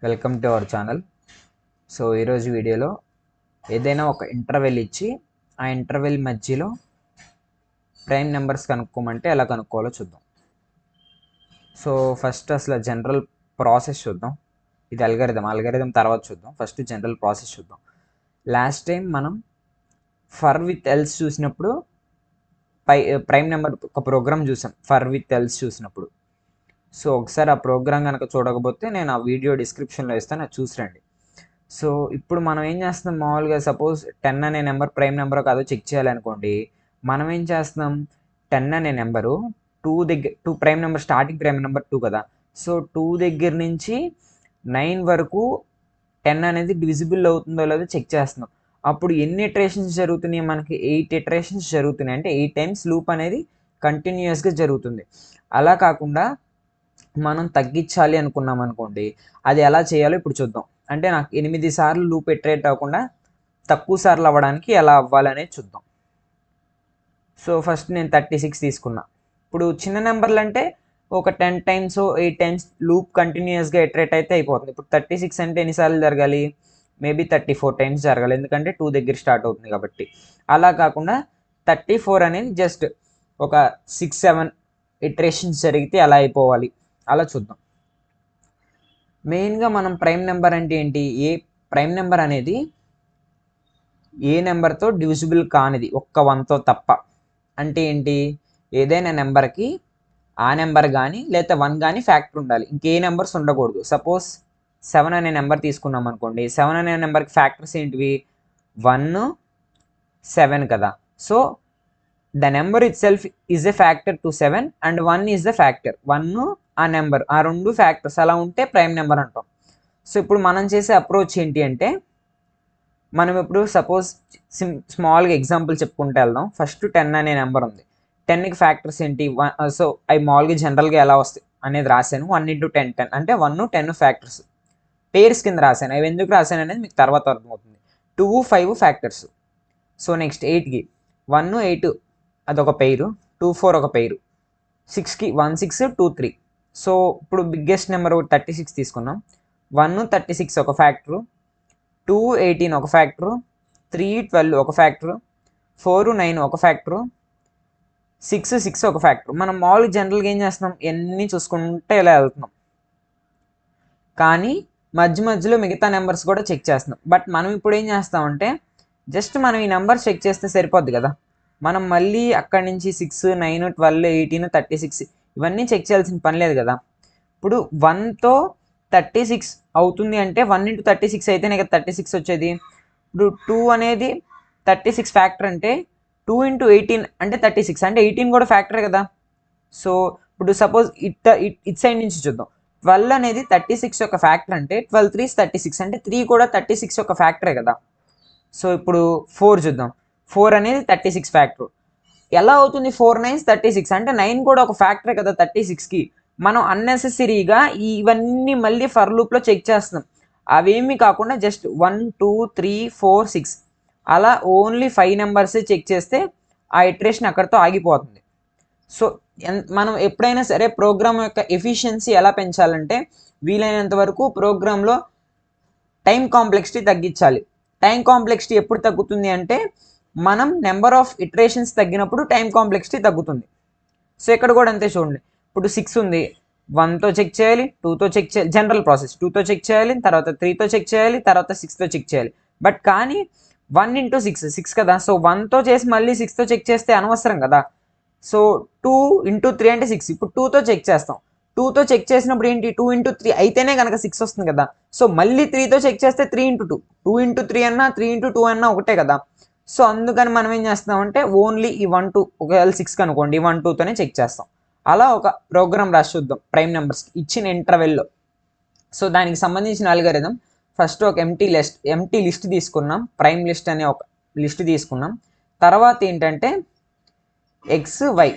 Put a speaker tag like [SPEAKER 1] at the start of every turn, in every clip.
[SPEAKER 1] Welcome to our channel. So ఈరోజు వీడియోలో ఏదైనా ఒక ఇంటర్వెల్ ఇచ్చి ఆ ఇంటర్వెల్ మధ్యలో ప్రైమ్ నెంబర్స్ కనుక్కోమంటే ఎలా కనుక్కోవాలో చూద్దాం. సో ఫస్ట్ అసలు జనరల్ ప్రాసెస్ చూద్దాం. ఇది అల్గరిథం తర్వాత చూద్దాం. ఫస్ట్ జనరల్ ప్రాసెస్ చూద్దాం. లాస్ట్ టైం మనం ఫర్ విత్ ఎల్స్ చూసినప్పుడు ప్రైమ్ నెంబర్ ఒక ప్రోగ్రామ్ చూసాం. ఫర్ విత్ ఎల్స్ చూసినప్పుడు సో ఒకసారి ఆ ప్రోగ్రామ్ కనుక చూడకపోతే నేను ఆ వీడియో డిస్క్రిప్షన్లో ఇస్తాను, అది చూసి రండి. సో ఇప్పుడు మనం ఏం చేస్తున్నాం, మామూలుగా సపోజ్ 10 అనే నెంబర్ ప్రైమ్ నెంబర్ కాదో చెక్ చేయాలనుకోండి. మనం ఏం చేస్తున్నాం, 10 అనే number 2 prime number, starting prime number 2 కదా. సో 2 దగ్గర నుంచి 9 వరకు 10 అనేది డివిజిబుల్ అవుతుందో లేదో చెక్ చేస్తున్నాం. అప్పుడు ఎన్ని ఇటరేషన్స్ జరుగుతున్నాయి, మనకి 8 ఇటరేషన్స్ జరుగుతున్నాయి. అంటే 8 టైమ్స్ లూప్ అనేది కంటిన్యూస్గా జరుగుతుంది. అలా కాకుండా మనం తగ్గించాలి అనుకున్నాం అనుకోండి, అది ఎలా చేయాలో ఇప్పుడు చూద్దాం. అంటే నాకు 8 సార్లు లూప్ ఇటరేట్ అవ్వకుండా తక్కువ సార్లు అవ్వడానికి ఎలా అవ్వాలనేది చూద్దాం. సో ఫస్ట్ నేను 36 తీసుకున్నా. ఇప్పుడు చిన్న నెంబర్లు అంటే ఒక 10 టైమ్స్ 8 టైమ్స్ లూప్ కంటిన్యూస్గా ఇటరేట్ అయితే అయిపోతుంది. ఇప్పుడు 36 అంటే ఎన్నిసార్లు జరగాలి, మేబీ 34 టైమ్స్ జరగాలి, ఎందుకంటే 2 దగ్గర స్టార్ట్ అవుతుంది కాబట్టి. అలా కాకుండా 34 అనేది జస్ట్ ఒక 6-7 ఇటరేషన్స్ జరిగితే ఎలా అయిపోవాలి అలా చూద్దాం. మెయిన్గా మనం ప్రైమ్ నెంబర్ అంటే ఏంటి, ఏ ప్రైమ్ నెంబర్ అనేది ఏ నెంబర్తో డివిజిబుల్ కానిది, ఒక్క 1తో తప్ప. అంటే ఏంటి, ఏదైనా నెంబర్కి ఆ నెంబర్ కానీ లేదా 1 కానీ ఫ్యాక్టర్ ఉండాలి, ఇంకే నెంబర్స్ ఉండకూడదు. సపోజ్ 7 అనే నెంబర్ తీసుకున్నాం అనుకోండి. 7 అనే నెంబర్కి ఫ్యాక్టర్స్ ఏంటివి, 1, 7 కదా. So the number it self is a factor to 7 and 1 is the factor. 1 ఆ నెంబర్, ఆ 2 ఫ్యాక్టర్స్ అలా ఉంటే ప్రైమ్ నెంబర్ అంటాం. సో ఇప్పుడు మనం చేసే అప్రోచ్ ఏంటి అంటే, మనం ఇప్పుడు సపోజ్ స్మాల్గా ఎగ్జాంపుల్ చెప్పుకుంటూ వెళ్దాం. ఫస్ట్ 10 అనే నెంబర్ ఉంది. 10కి ఫ్యాక్టర్స్ ఏంటి, సో అవి మామూలుగా జనరల్గా ఎలా వస్తాయి అనేది రాశాను. 1 × 10 10 అంటే 1, 10 ఫ్యాక్టర్స్ పేర్స్ కింద రాశాను. అవి ఎందుకు రాశాను అనేది మీకు తర్వాత అర్థమవుతుంది. 2, 5 ఫ్యాక్టర్స్. సో నెక్స్ట్ 8కి 1, 8 అదొక పెయిర్, 2, 4 ఒక పెయిర్, 6కి 1, 6, 2, 3. సో ఇప్పుడు బిగ్గెస్ట్ నెంబర్ 36 తీసుకున్నాం. 1, 36 ఒక ఫ్యాక్టరు, 2, 18 ఒక ఫ్యాక్టరు, 3, 12 ఒక ఫ్యాక్టరు, 4, 9 ఒక ఫ్యాక్టరు, 6, 6 ఒక ఫ్యాక్టరు. మనం మామూలుగా జనరల్గా ఏం చేస్తున్నాం, ఎన్ని చూసుకుంటే ఇలా వెళ్తున్నాం, కానీ మధ్య మధ్యలో మిగతా నెంబర్స్ కూడా చెక్ చేస్తున్నాం. బట్ మనం ఇప్పుడు ఏం చేస్తామంటే, జస్ట్ మనం ఈ నెంబర్స్ చెక్ చేస్తే సరిపోద్ది కదా. మనం మళ్ళీ అక్కడి నుంచి 6, 9, 12, 18, 36 ఇవన్నీ చెక్ చేయాల్సిన పని లేదు కదా. ఇప్పుడు 1తో 36 అవుతుంది అంటే 1 × 36 అయితేనే కదా 36 వచ్చేది. ఇప్పుడు 2 అనేది 36 ఫ్యాక్టర్ అంటే 2 × 18 అంటే 36, అంటే 18 కూడా ఫ్యాక్టరే కదా. సో ఇప్పుడు సపోజ్ ఇట్ సైడ్ నుంచి చూద్దాం. 12 అనేది 36 యొక్క ఫ్యాక్టర్ అంటే 12 3 36, అంటే 3 కూడా 36 యొక్క ఫ్యాక్టరే కదా. సో ఇప్పుడు 4 చూద్దాం. 4 అనేది 36 ఫ్యాక్టర్. ఎలా అవుతుంది, 4 9 36, అంటే 9 కూడా ఒక ఫ్యాక్టరే కదా 36కి. మనం అన్నెసెసరీగా ఇవన్నీ మళ్ళీ ఫర్ లూప్లో చెక్ చేస్తున్నాం. అవేమీ కాకుండా జస్ట్ 1, 2, 3, 4, 6 అలా ఓన్లీ 5 నెంబర్సే చెక్ చేస్తే ఆ ఇటరేషన్ అక్కడితో ఆగిపోతుంది. సో మనం ఎప్పుడైనా సరే ప్రోగ్రామ్ యొక్క ఎఫిషియన్సీ ఎలా పెంచాలంటే, వీలైనంత వరకు ప్రోగ్రాంలో టైం కాంప్లెక్సిటీ తగ్గించాలి. టైం కాంప్లెక్సిటీ ఎప్పుడు తగ్గుతుంది అంటే, మనం నెంబర్ ఆఫ్ ఇటరేషన్స్ తగ్గినప్పుడు టైం కాంప్లెక్సిటీ తగ్గుతుంది. సో ఇక్కడ కూడా అంతే చూడండి. ఇప్పుడు 6 ఉంది, 1తో చెక్ చేయాలి, 2తో చెక్ చేయాలి, జనరల్ ప్రాసెస్. 2తో చెక్ చేయాలి, తర్వాత 3తో చెక్ చేయాలి, తర్వాత 6తో చెక్ చేయాలి. బట్ కానీ 1 × 6 6 కదా. సో 1తో చేసి మళ్ళీ 6తో చెక్ చేస్తే అనవసరం కదా. సో 2 × 3 అంటే 6. ఇప్పుడు 2తో చెక్ చేస్తాం. 2తో చెక్ చేసినప్పుడు ఏంటి, 2 × 3 అయితేనే కనుక 6 వస్తుంది కదా. సో మళ్ళీ 3తో చెక్ చేస్తే 3 × 2, 2 × 3 అన్నా 3 × 2 అన్నా ఒకటే కదా. సో అందుకని మనం ఏం చేస్తామంటే, ఓన్లీ ఈ 1, 2 ఒకవేళ 6 కనుకోండి 1, 2తోనే చెక్ చేస్తాం. అలా ఒక ప్రోగ్రామ్ రాసి చూద్దాం ప్రైమ్ నెంబర్స్కి ఇచ్చిన ఇంటర్వెల్లో. సో దానికి సంబంధించిన అల్గరిథం ఫస్ట్ ఒక ఎంటీ లిస్ట్ తీసుకున్నాం. ప్రైమ్ లిస్ట్ అనే ఒక లిస్ట్ తీసుకున్నాం. తర్వాత ఏంటంటే ఎక్స్ వై,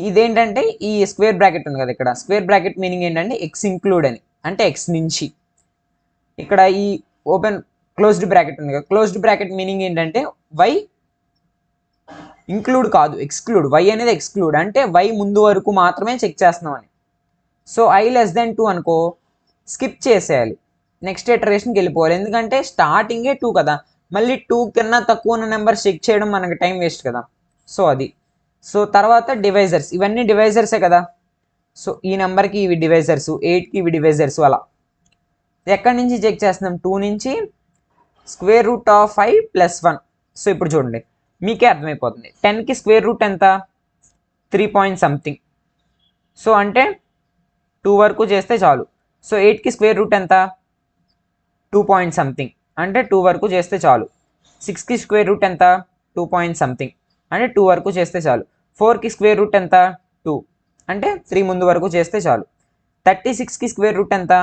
[SPEAKER 1] ఇదేంటంటే ఈ స్క్వేర్ బ్రాకెట్ ఉంది కదా, ఇక్కడ స్క్వేర్ బ్రాకెట్ మీనింగ్ ఏంటంటే ఎక్స్ ఇంక్లూడ్ అని, అంటే ఎక్స్ నుంచి. ఇక్కడ ఈ ఓపెన్ క్లోజ్డ్ బ్రాకెట్ ఉంది కదా, క్లోజ్డ్ బ్రాకెట్ మీనింగ్ ఏంటంటే వై ఇంక్లూడ్ కాదు, ఎక్స్క్లూడ్. వై అనేది ఎక్స్క్లూడ్, అంటే వై ముందు వరకు మాత్రమే చెక్ చేస్తున్నాం అని. సో i <2 అనుకో, స్కిప్ చేసేయాలి, నెక్స్ట్ ఇటరేషన్కి వెళ్ళిపోవాలి. ఎందుకంటే స్టార్టింగే 2 కదా, మళ్ళీ 2 కన్నా తక్కువ ఉన్న నెంబర్ చెక్ చేయడం మనకి టైం వేస్ట్ కదా. సో అది. సో తర్వాత డివైజర్స్, ఇవన్నీ డివైజర్సే కదా. సో ఈ నెంబర్కి ఇవి డివైజర్స్, 8కి ఇవి డివైజర్స్. అలా ఎక్కడి నుంచి చెక్ చేస్తున్నాం, 2 నుంచి √5 + 1. సో ఇప్పుడు చూడండి మీకే అర్థమైపోతుంది. 10కి స్క్వేర్ రూట్ ఎంత, 3 పాయింట్ సంథింగ్. సో అంటే 2 వరకు చేస్తే చాలు. సో 8కి స్క్వేర్ రూట్ ఎంత, 2 పాయింట్ సంథింగ్, అంటే 2 వరకు చేస్తే చాలు. 6కి స్క్వేర్ రూట్ ఎంత, 2 పాయింట్ సంథింగ్, అంటే 2 వరకు చేస్తే చాలు. 4కి స్క్వేర్ రూట్ ఎంత, 2, అంటే 3 ముందు వరకు చేస్తే చాలు. 36కి స్క్వేర్ రూట్ ఎంత,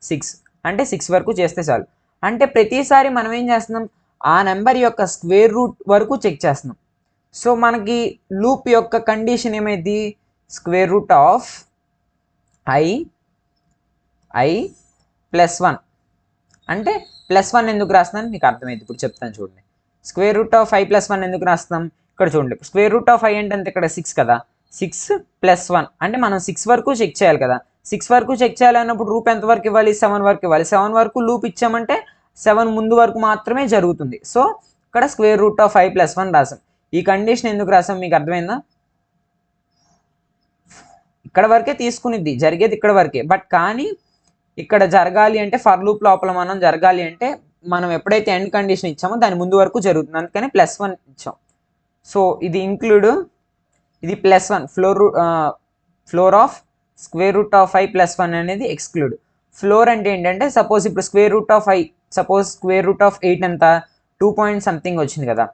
[SPEAKER 1] 6, అంటే 6 వరకు చేస్తే చాలు. అంటే ప్రతిసారి మనం ఏం చేస్తున్నాం, ఆ నెంబర్ యొక్క స్క్వేర్ రూట్ వరకు చెక్ చేస్తున్నాం. సో మనకి లూప్ యొక్క కండిషన్ ఏమైంది, √i + 1, అంటే +1 ఎందుకు రాస్తున్నాను మీకు అర్థమైంది, ఇప్పుడు చెప్తాను చూడండి. √i + 1 ఎందుకు రాస్తున్నాం, ఇక్కడ చూడండి. √i అంటే ఎంత, ఇక్కడ 6 కదా, 6 + 1, అంటే మనం 6 వరకు చెక్ చేయాలి కదా. 6 వరకు చెక్ చేయాలన్నప్పుడు రూప్ ఎంత వరకు ఇవ్వాలి, 7 వరకు ఇవ్వాలి. 7 వరకు లూప్ ఇచ్చామంటే 7 ముందు వరకు మాత్రమే జరుగుతుంది. సో ఇక్కడ √i + 1 రాసాం. ఈ కండిషన్ ఎందుకు రాసాం మీకు అర్థమైందా. ఇక్కడ వరకే తీసుకునిద్ది, జరిగేది ఇక్కడ వరకే. బట్ కానీ ఇక్కడ జరగాలి అంటే, ఫర్ లూప్ లోపల మనం జరగాలి అంటే మనం ఎప్పుడైతే ఎండ్ కండిషన్ ఇచ్చామో దాని ముందు వరకు జరుగుతుంది, అందుకని +1 ఇచ్చాం. సో ఇది ఇంక్లూడ్, ఇది +1 ఫ్లోర్ ఆఫ్ √i + 1 అనేది ఎక్స్క్లూడ్. ఫ్లోర్ అంటే ఏంటంటే, సపోజ్ ఇప్పుడు √i, సపోజ్ √8 ఎంత, 2 పాయింట్ సంథింగ్ వచ్చింది కదా.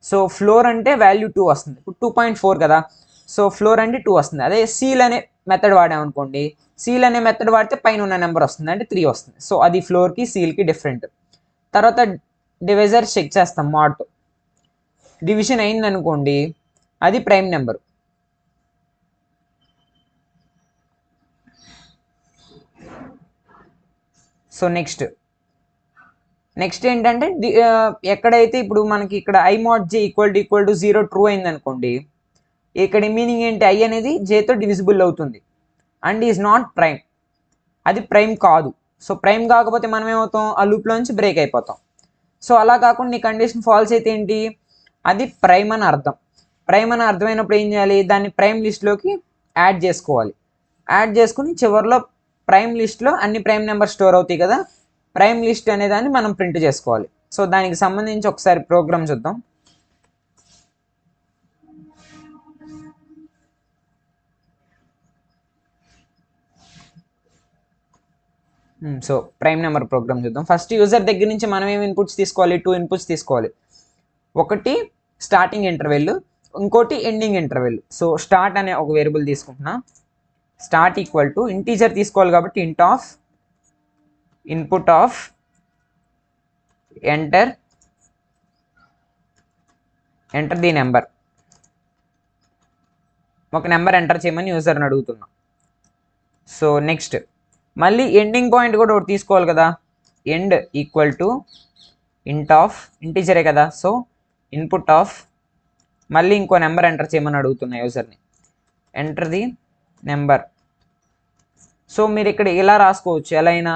[SPEAKER 1] సో ఫ్లోర్ అంటే వాల్యూ 2 వస్తుంది, ఇప్పుడు 2.4 కదా. సో ఫ్లోర్ అంటే 2 వస్తుంది. అదే సీల్ అనే మెథడ్ వాడామనుకోండి, సీల్ అనే మెథడ్ వాడితే పైన ఉన్న నెంబర్ వస్తుంది, అంటే 3 వస్తుంది. సో అది ఫ్లోర్కి సీల్కి డిఫరెంట్. తర్వాత డివైజర్ చెక్ చేస్తాం మోడ్తో. డివిజన్ అయింది అనుకోండి, అది ప్రైమ్ నెంబర్. సో నెక్స్ట్ ఏంటంటే, ఎక్కడైతే ఇప్పుడు మనకి ఇక్కడ i mod j = 0 ట్రూ అయింది అనుకోండి, ఇక్కడ మీనింగ్ ఏంటి, i అనేది jతో డివిజిబుల్ అవుతుంది అండ్ ఈజ్ నాట్ ప్రైమ్, అది ప్రైమ్ కాదు. సో ప్రైమ్ కాకపోతే మనం ఏమవుతాం, ఆ లూప్లోంచి బ్రేక్ అయిపోతాం. సో అలా కాకుండా ఈ కండిషన్ ఫాల్స్ అయితే ఏంటి, అది ప్రైమ్ అని అర్థం. ప్రైమ్ అని అర్థమైనప్పుడు ఏం చేయాలి, దాన్ని ప్రైమ్ లిస్ట్లోకి యాడ్ చేసుకోవాలి. యాడ్ చేసుకుని చివరిలో ప్రైమ్ లిస్ట్లో అన్ని ప్రైమ్ నెంబర్ స్టోర్ అవుతాయి కదా, ప్రైమ్ లిస్ట్ అనే దాన్ని మనం ప్రింట్ చేసుకోవాలి. సో దానికి సంబంధించి ఒకసారి ప్రోగ్రామ్ చూద్దాం. సో ప్రైమ్ నెంబర్ ప్రోగ్రామ్ చూద్దాం. ఫస్ట్ యూజర్ దగ్గర నుంచి మనం ఏమి ఇన్పుట్స్ తీసుకోవాలి, 2 ఇన్పుట్స్ తీసుకోవాలి. ఒకటి స్టార్టింగ్ ఇంటర్వెల్, ఇంకోటి ఎండింగ్ ఇంటర్వెల్. సో స్టార్ట్ అనే ఒక వేరియబుల్ తీసుకుంటున్నా. స్టార్ట్ = ఇంటీజర్ తీసుకోవాలి కాబట్టి ఇంట్ of input of enter the number. ఒక నెంబర్ ఎంటర్ చేయమని యూజర్ని అడుగుతున్నా. సో నెక్స్ట్ మళ్ళీ ఎండింగ్ పాయింట్ కూడా ఒకటి తీసుకోవాలి కదా, ఎండ్ = ఇంట్ ఆఫ్ ఇంటీజరే కదా. సో ఇన్పుట్ ఆఫ్, మళ్ళీ ఇంకో నెంబర్ ఎంటర్ చేయమని అడుగుతున్నా యూజర్ని, ఎంటర్ ది నెంబర్. సో మీరు ఇక్కడ ఇలా రాసుకోవచ్చు, ఎలా అయినా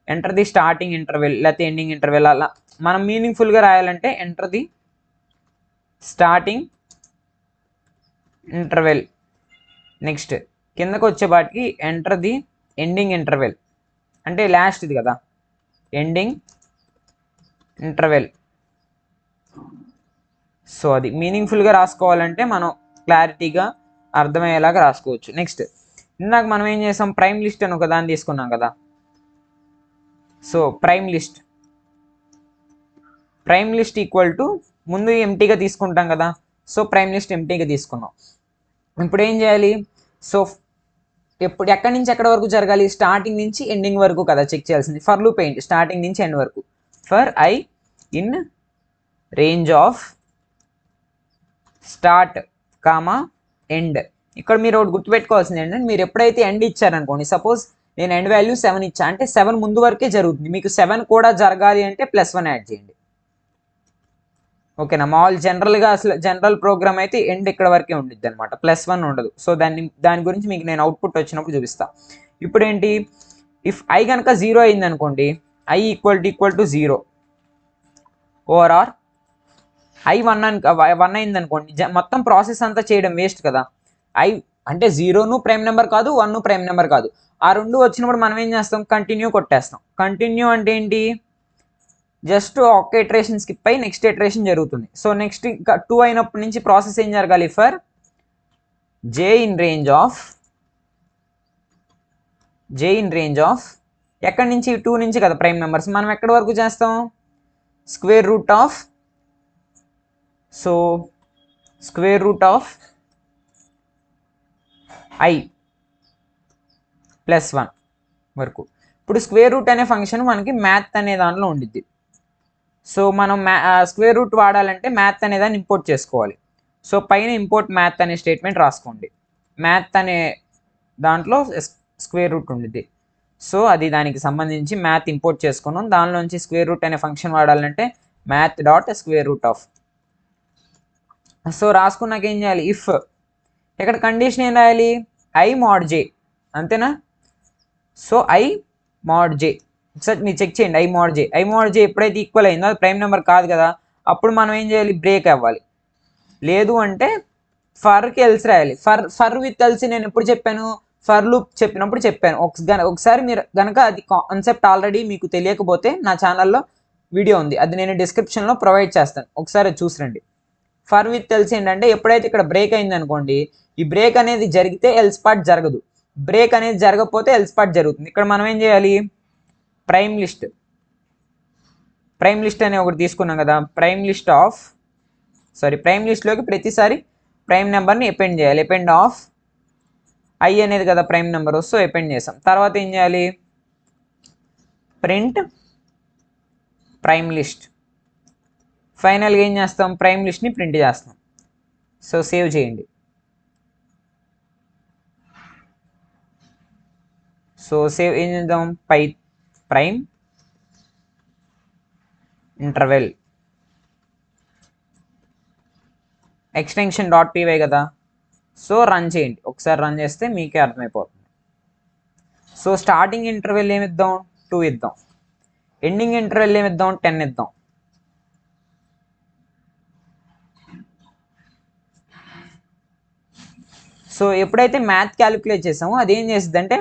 [SPEAKER 1] ఎంటర్ ది స్టార్టింగ్ ఇంటర్వెల్ లేకపోతే ఎండింగ్ ఇంటర్వెల్. అలా మనం మీనింగ్ఫుల్గా రాయాలంటే enter the starting interval. Next కిందకు వచ్చేపాటికి ఎంటర్ ది ఎండింగ్ ఇంటర్వెల్, అంటే లాస్ట్ ఇది కదా, ఎండింగ్ ఇంటర్వెల్. సో అది మీనింగ్ఫుల్గా రాసుకోవాలంటే మనం క్లారిటీగా అర్థమయ్యేలాగా రాసుకోవచ్చు. నెక్స్ట్ ఇందాక మనం ఏం చేసాం, ప్రైమ్ లిస్ట్ అని ఒక దాన్ని తీసుకున్నాం కదా. సో ప్రైమ్ లిస్ట్ = ముందు ఎంటీగా తీసుకుంటాం కదా. సో ప్రైమ్ లిస్ట్ ఎంటీగా తీసుకున్నాం. ఇప్పుడు ఏం చేయాలి, సో ఎక్కడి నుంచి ఎక్కడి వరకు జరగాలి, స్టార్టింగ్ నుంచి ఎండింగ్ వరకు కదా చెక్ చేయాల్సింది. ఫర్ లూప్ ఏంటి, స్టార్టింగ్ నుంచి ఎండ్ వరకు. For i in range of start comma end. ఇక్కడ మీరు ఒకటి గుర్తుపెట్టుకోవాల్సింది ఏంటంటే, మీరు ఎప్పుడైతే ఎండ్ ఇచ్చారనుకోండి, సపోజ్ నేను ఎండ్ వాల్యూ 7 ఇచ్చా అంటే 7 ముందు వరకే జరుగుతుంది. మీకు 7 కూడా జరగాలి అంటే +1 యాడ్ చేయండి. ఓకేనా. మామూలు జనరల్గా అసలు జనరల్ ప్రోగ్రామ్ అయితే ఎండ్ ఇక్కడ వరకే ఉండిద్ది అనమాట, +1 ఉండదు. సో దాని గురించి మీకు నేను అవుట్పుట్ వచ్చినప్పుడు చూపిస్తా. ఇప్పుడు ఏంటి, ఇఫ్ ఐ కనుక 0 అయింది అనుకోండి, I equal to 0 over I 1 అయింది అనుకోండి, మొత్తం ప్రాసెస్ అంతా చేయడం వేస్ట్ కదా. ఐ అంటే 0ను ప్రైమ్ నెంబర్ కాదు, 1 ప్రైమ్ నెంబర్ కాదు. ఆ రెండు వచ్చినప్పుడు మనం ఏం చేస్తాం, కంటిన్యూ కొట్టేస్తాం. కంటిన్యూ అంటే ఏంటి, జస్ట్ ఒక్క ఇటరేషన్ స్కిప్ అయ్యి నెక్స్ట్ ఇటరేషన్ జరుగుతుంది. సో నెక్స్ట్ ఇంకా 2 అయినప్పటి నుంచి ప్రాసెస్ ఏం జరగాలి, for j in range of ఎక్కడి నుంచి, 2 నుంచి కదా ప్రైమ్ నెంబర్స్, మనం ఎక్కడి వరకు చేస్తాం, స్క్వేర్ రూట్ ఆఫ్ i + 1 వరకు. ఇప్పుడు స్క్వేర్ రూట్ అనే ఫంక్షన్ మనకి మ్యాథ్ అనే దానిలో ఉండిద్ది. సో మనం స్క్వేర్ రూట్ వాడాలంటే మ్యాథ్ అనే దాన్ని ఇంపోర్ట్ చేసుకోవాలి. సో పైన ఇంపోర్ట్ మ్యాథ్ అనే స్టేట్మెంట్ రాసుకోండి. మ్యాథ్ అనే దాంట్లో స్క్వేర్ రూట్ ఉండిద్ది. సో అది దానికి సంబంధించి మ్యాథ్ ఇంపోర్ట్ చేసుకున్నాం. దానిలోంచి స్క్వేర్ రూట్ అనే ఫంక్షన్ వాడాలంటే math dot square root of. So రాసుకున్నాక ఏం చేయాలి, ఇఫ్ ఇక్కడ కండిషన్ ఏం రాయాలి, ఐ మోడ్ జే, అంతేనా. సో ఐ మోడ్ జే ఒకసారి మీరు చెక్ చేయండి. ఐ మోడ్ జే ఎప్పుడైతే ఈక్వల్ అయిందో అది ప్రైమ్ నెంబర్ కాదు కదా, అప్పుడు మనం ఏం చేయాలి, బ్రేక్ అవ్వాలి. లేదు అంటే ఫర్కి ఎల్స్ రాయాలి. ఫర్ విత్ ఎల్స్ నేను ఎప్పుడు చెప్పాను, ఫర్ లూప్ చెప్పినప్పుడు చెప్పాను. ఒకసారి మీరు కనుక అది కాన్సెప్ట్ ఆల్రెడీ మీకు తెలియకపోతే నా ఛానల్లో వీడియో ఉంది, అది నేను డిస్క్రిప్షన్లో ప్రొవైడ్ చేస్తాను, ఒకసారి చూసిరండి. ఫర్ విత్ ఎల్స్ ఏంటంటే ఎప్పుడైతే ఇక్కడ బ్రేక్ అయింది అనుకోండి, ఈ బ్రేక్ అనేది జరిగితే ఎల్స్ పార్ట్ జరగదు, బ్రేక్ అనేది జరగకపోతే ఎల్స్ పార్ట్ జరుగుతుంది. ఇక్కడ మనం ఏం చేయాలి, ప్రైమ్ లిస్ట్ అనే ఒకటి తీసుకున్నాం కదా, ప్రైమ్ లిస్ట్లోకి ప్రతిసారి ప్రైమ్ నెంబర్ని అపెండ్ చేయాలి. అపెండ్ ఆఫ్ ఐ అనేది కదా ప్రైమ్ నెంబర్, సో అపెండ్ చేసాం. తర్వాత ఏం చేయాలి, ప్రింట్ ప్రైమ్ లిస్ట్. ఫైనల్గా ఏం చేస్తాం, ప్రైమ్ లిస్ట్ని ప్రింట్ చేస్తాం. సో సేవ్ చేయండి. సో సేవ్ ఏం చేద్దాం, ప్రైమ్ ఇంటర్వెల్ ఎక్స్టెన్షన్ .py కదా. సో రన్ చేయండి, ఒకసారి రన్ చేస్తే మీకే అర్థమైపోతుంది. సో స్టార్టింగ్ ఇంటర్వెల్ ఏమిద్దాం, 2 ఇద్దాం. ఎండింగ్ ఇంటర్వెల్ ఏమిద్దాం, 10 ఇద్దాం. సో ఎప్పుడైతే మ్యాథ్ క్యాలిక్యులేట్ చేసామో అది ఏం చేస్తుంది అంటే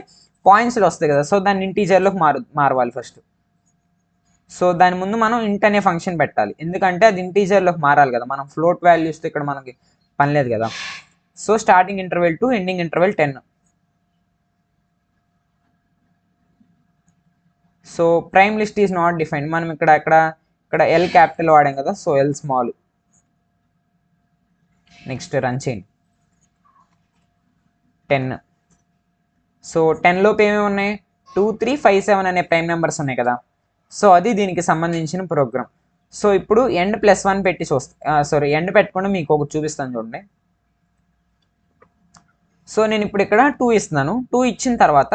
[SPEAKER 1] పాయింట్స్లో వస్తాయి కదా, సో దాన్ని ఇంటీజర్లోకి మారవాలి ఫస్ట్. సో దాని ముందు మనం ఇంట్ అనే ఫంక్షన్ పెట్టాలి, ఎందుకంటే అది ఇంటీజర్లోకి మారాలి కదా, మనం ఫ్లోట్ వాల్యూస్తో ఇక్కడ మనకి పని లేదు కదా. So starting interval 2, ending interval 10. So prime list is not defined, మనం ఇక్కడ ఎల్ క్యాపిటల్ వాడాం కదా, so L small. Next run చేయండి. 10. సో 10 లోపు ఏమేమి ఉన్నాయి, 2, 3, 5, 7 అనే ప్రైమ్ నెంబర్స్ ఉన్నాయి కదా. సో అది దీనికి సంబంధించిన ప్రోగ్రామ్. సో ఇప్పుడు ఎండ్ +1 పెట్టి ఎండ్ పెట్టకుండా మీకు ఒకటి చూపిస్తాను చూడండి. సో నేను ఇప్పుడు ఇక్కడ 2 ఇస్తున్నాను. 2 ఇచ్చిన తర్వాత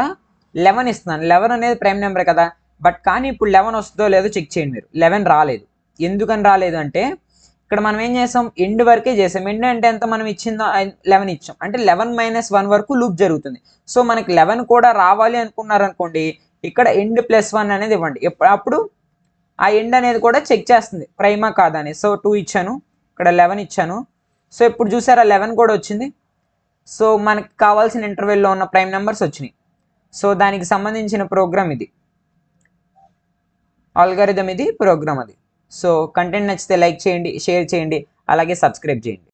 [SPEAKER 1] 11 ఇస్తున్నాను. 11 అనేది ప్రైమ్ నెంబర్ కదా, బట్ కానీ ఇప్పుడు 11 వస్తుందో లేదో చెక్ చేయండి మీరు. 11 రాలేదు. ఎందుకని రాలేదు అంటే ఇక్కడ మనం ఏం చేసాం, ఎండ్ వరకే చేసాం. ఎండ్ అంటే ఎంత మనం ఇచ్చిందో 11 ఇచ్చాం, అంటే 11 - 1 వరకు లూప్ జరుగుతుంది. సో మనకి 11 కూడా రావాలి అనుకున్నారనుకోండి, ఇక్కడ ఎండ్ +1 అనేది ఇవ్వండి. అప్పుడు ఆ ఎండ్ అనేది కూడా చెక్ చేస్తుంది ప్రైమా కాదని. సో 2 ఇచ్చాను, ఇక్కడ 11 ఇచ్చాను. సో ఇప్పుడు చూసారా 11 కూడా వచ్చింది. సో మనకి కావాల్సిన ఇంటర్వెల్లో ఉన్న ప్రైమ్ నెంబర్స్ వచ్చినాయి. సో దానికి సంబంధించిన ప్రోగ్రామ్ ఇది, ఆల్గారిథం ఇది, ప్రోగ్రామ్ అది. సో కంటెంట్ నచ్చితే లైక్ చేయండి, షేర్ చేయండి, అలాగే సబ్స్క్రైబ్ చేయండి.